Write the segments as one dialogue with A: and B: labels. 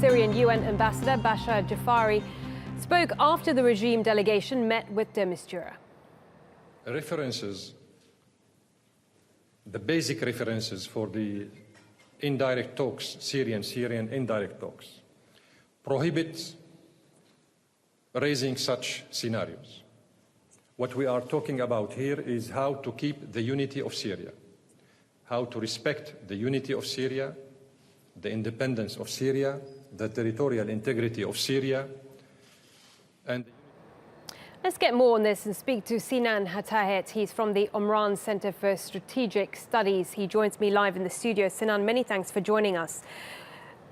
A: Syrian UN ambassador Bashar Jafari spoke after the regime delegation met with de Mistura.
B: The basic references for the indirect talks, Syrian indirect talks, prohibits raising such scenarios. What we are talking about here is how to keep the unity of Syria, how to respect the unity of Syria, the independence of Syria, the territorial integrity of Syria, and
A: let's get more on this and speak to Sinan Hatahet. He's from the Omran Center for Strategic Studies. He joins me live in the studio. Sinan, many thanks for joining us.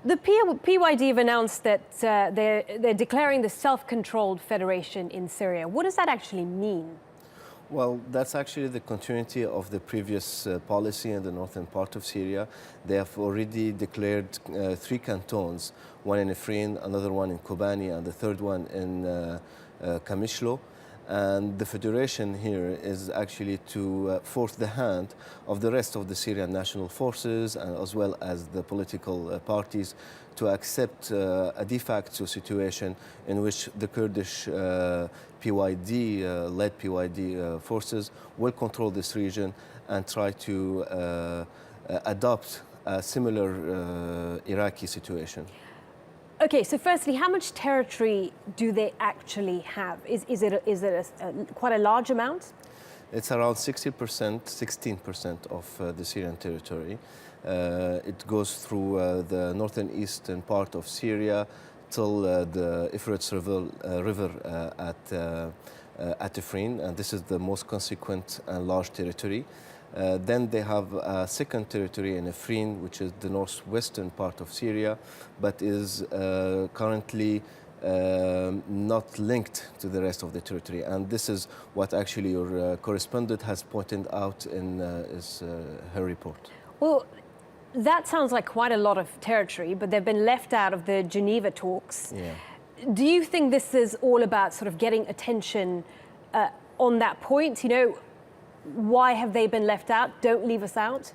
A: The PYD have announced that they're declaring the self-controlled federation in Syria. What does that actually mean?
C: Well, that's actually the continuity of the previous policy in the northern part of Syria. They have already declared 3 cantons, one in Afrin, another one in Kobani, and the third one in Kamishlo. And the federation here is actually to force the hand of the rest of the Syrian national forces and as well as the political parties to accept a de facto situation in which the Kurdish led PYD forces will control this region and try to adopt a similar Iraqi situation.
A: Okay, so firstly, how much territory do they actually have? Is it quite a large amount?
C: It's around 16% of the Syrian territory. It goes through the northern eastern part of Syria till the Euphrates River at Afrin, and this is the most consequent and large territory. Then they have a second territory in Afrin, which is the northwestern part of Syria, but is currently not linked to the rest of the territory. And this is what actually your correspondent has pointed out in her report.
A: Well, that sounds like quite a lot of territory, but they've been left out of the Geneva talks.
C: Yeah.
A: Do you think this is all about sort of getting attention on that point? You know, why have they been left out? Don't leave us out.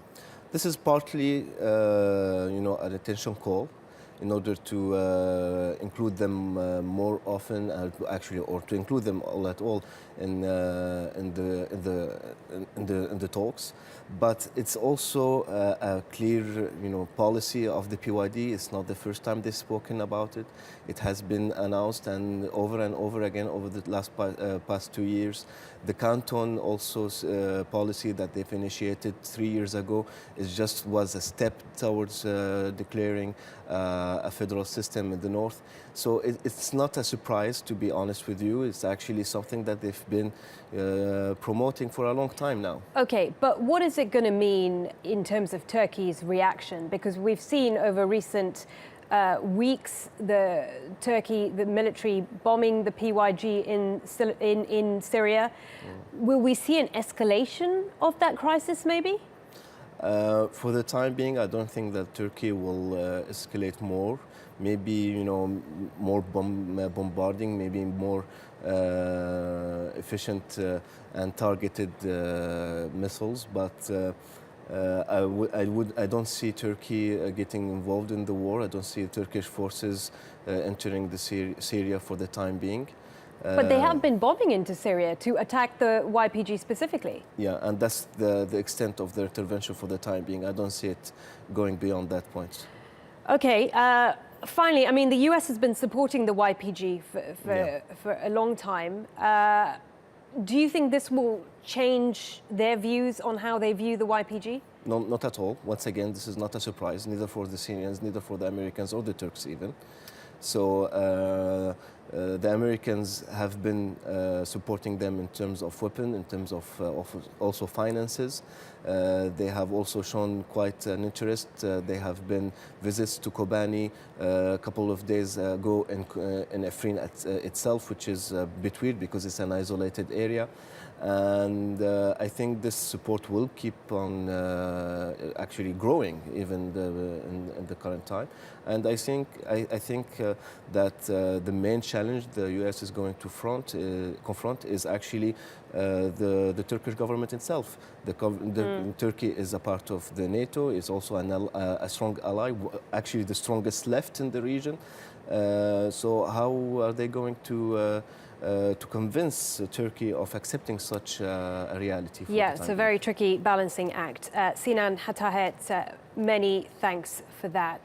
C: This is partly, an attention call in order to include them more often, or to include them all at all in the talks. But it's also a clear, policy of the PYD. It's not the first time they've spoken about it. It has been announced and over again over the last past 2 years. The canton also policy that they've initiated 3 years ago was a step towards declaring a federal system in the north. So it's not a surprise, to be honest with you. It's actually something that they've been promoting for a long time now.
A: Okay, but what is it going to mean in terms of Turkey's reaction? Because we've seen over recent weeks the military bombing the PYG in Syria. Will we see an escalation of that crisis maybe?
C: For the time being, I don't think that Turkey will escalate more. Maybe, more bombarding, maybe more efficient and targeted missiles. But I don't see Turkey getting involved in the war. I don't see Turkish forces entering Syria for the time being.
A: But they have been bombing into Syria to attack the YPG specifically.
C: Yeah, and that's the extent of their intervention for the time being. I don't see it going beyond that point.
A: Okay, finally, I mean, the US has been supporting the YPG for a long time. Do you think this will change their views on how they view the YPG?
C: No, not at all. Once again, this is not a surprise, neither for the Syrians, neither for the Americans or the Turks even. So the Americans have been supporting them in terms of weapons, in terms of also finances. They have also shown quite an interest. There have been visits to Kobani a couple of days ago in Afrin itself, which is a bit weird because it's an isolated area. And I think this support will keep on actually growing even in the current time. And I think that the main challenge challenge the US is going to confront is actually the Turkish government itself. Turkey is a part of the NATO, is also a strong ally, actually the strongest left in the region. So how are they going to convince Turkey of accepting such a reality?
A: Yeah, it's a very tricky balancing act. Sinan, Hatahet, many thanks for that.